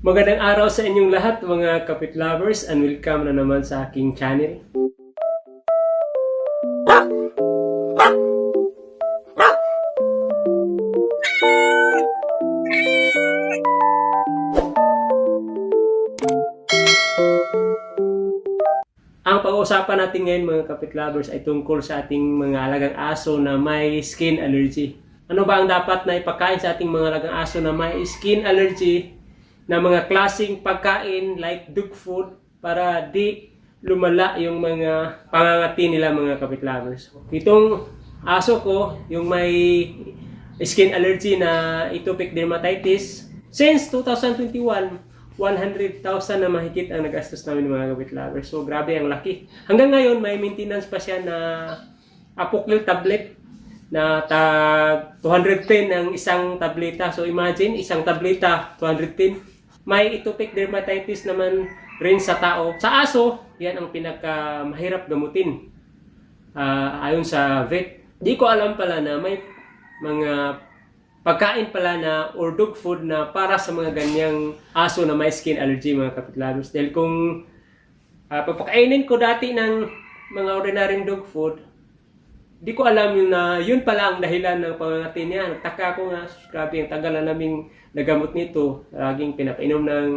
Magandang araw sa inyong lahat mga kapit lovers and welcome na naman sa aking channel. Ang pag-uusapan natin ngayon mga kapit lovers ay tungkol sa ating mga alagang aso na may skin allergy. Ano ba ang dapat na ipakain sa ating mga alagang aso na may skin allergy na mga klaseng pagkain like dog food para di lumala yung mga pangangati nila mga kapit lovers. Itong aso ko, yung may skin allergy na atopic dermatitis, since 2021, 100,000 na mahigit ang nagastos namin mga kapit lovers. So grabe ang laki. Hanggang ngayon may maintenance pa siya na Apoquel tablet na tag 210 ang isang tableta. So imagine, isang tableta, 210. May atopic dermatitis naman rin sa tao. Sa aso, yan ang pinakamahirap gamutin. Ayon sa vet. Di ko alam pala na may mga pagkain pala na or dog food na para sa mga ganyang aso na may skin allergy mga kapit lovers. Dahil kung papakainin ko dati ng mga ordinaryong dog food, di ko alam na yun pala ang dahilan ng pangangati niya. Nagtaka ko nga, grabe ang tagal na naming nagamot nito. Laging pinapainom ng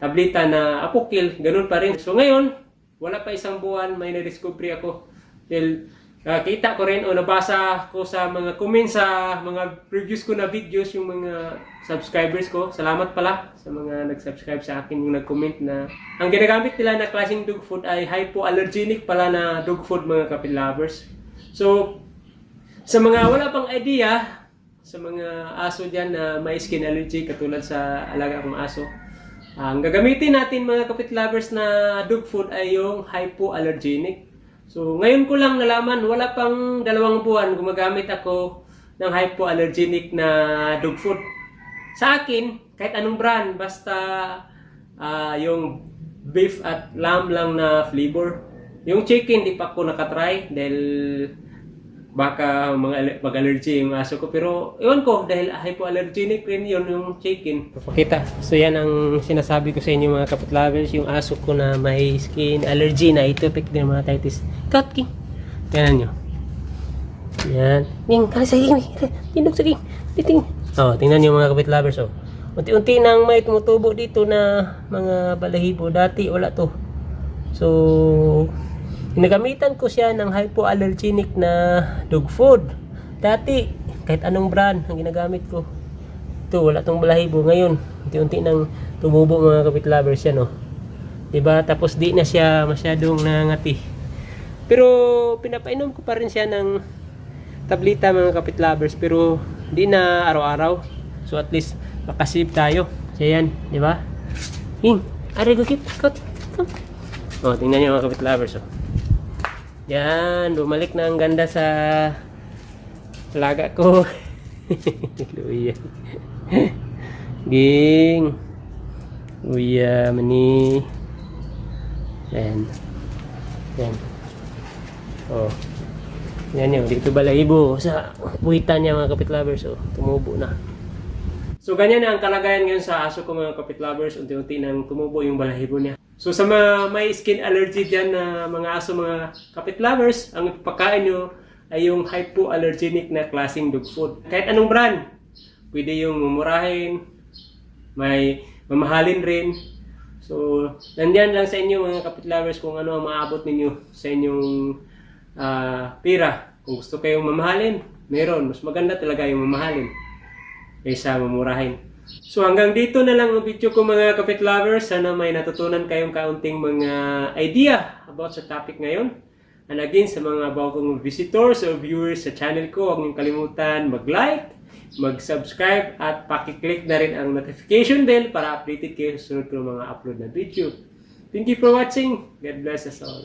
tableta na Apoquel, ganun pa rin. So ngayon, wala pa isang buwan, may na-discovery ako. Dahil kita ko rin o nabasa ko sa mga comments sa mga previews ko na videos yung mga subscribers ko. Salamat pala sa mga nag-subscribe sa akin yung nag-comment na ang ginagamit nila na klaseng dog food ay hypoallergenic pala na dog food mga kapit lovers. So, sa mga wala pang idea, sa mga aso dyan na may skin allergy, katulad sa alaga kong aso, ang gagamitin natin mga kapit lovers na dog food ay yung hypoallergenic. So, ngayon ko lang nalaman, wala pang 2 buwan, gumagamit ako ng hypoallergenic na dog food. Sa akin, kahit anong brand, basta yung beef at lamb lang na flavor. Yung chicken, di pa ako nakatry dahil baka mag-allergy yung aso ko. Pero ewan ko, dahil hypoallergenic rin yun yung chicken. Papakita. So yan ang sinasabi ko sa inyo mga kapit lovers, yung aso ko na may skin allergy na atopic dermatitis. Cut, King. Tingnan nyo. Yan. King, kala sa King. Tindog sa King. Titing. Oh, tingnan nyo mga kapit lovers. Oh. Unti-unti nang may tumutubo dito na mga balahibo. Dati wala to. So, ginagamitan ko siya ng hypoallergenic na dog food. Dati, kahit anong brand ang ginagamit ko. Ito, wala tong balahibo. Ngayon, unti-unti nang tumubo mga kapit lovers yan, no? Diba? Tapos di na siya masyadong nangati. Pero, pinapainom ko pa rin siya ng tableta mga kapit lovers. Pero, di na araw-araw. So, at least, makasave tayo. So, yan. Diba? Hing, aray, gukit. Cut. O, tingnan nyo mga kapit lovers, oh. Yan, bumalik na ang ganda sa alaga ko. Luya. Ging. Luya, mani. Yan. Yan. Oh. Yan yun, dito balahibo sa puwitan niya mga kapit lovers. Oh, tumubo na. So, ganyan na ang kalagayan ngayon sa aso ko mga kapit lovers. Unti-unti nang tumubo yung balahibo niya. So sa mga may skin allergy dyan na mga aso, mga kapit lovers, ang ipakain nyo ay yung hypoallergenic na klaseng dog food. Kahit anong brand, pwede yung mumurahin, may mamahalin rin. So nandiyan lang sa inyo mga kapit lovers kung ano ang maabot ninyo sa inyong pera. Kung gusto kayong mamahalin, meron. Mas maganda talaga yung mamahalin kaysa mamurahin. So hanggang dito na lang ang video ko mga kapit lovers. Sana may natutunan kayong kaunting mga idea about sa topic ngayon. And again, sa mga bagong visitors o viewers sa channel ko, huwag niyong kalimutan mag-like, mag-subscribe at pakiclick na rin ang notification bell para updated kayo sa sunod ko mga upload na video. Thank you for watching. God bless us all.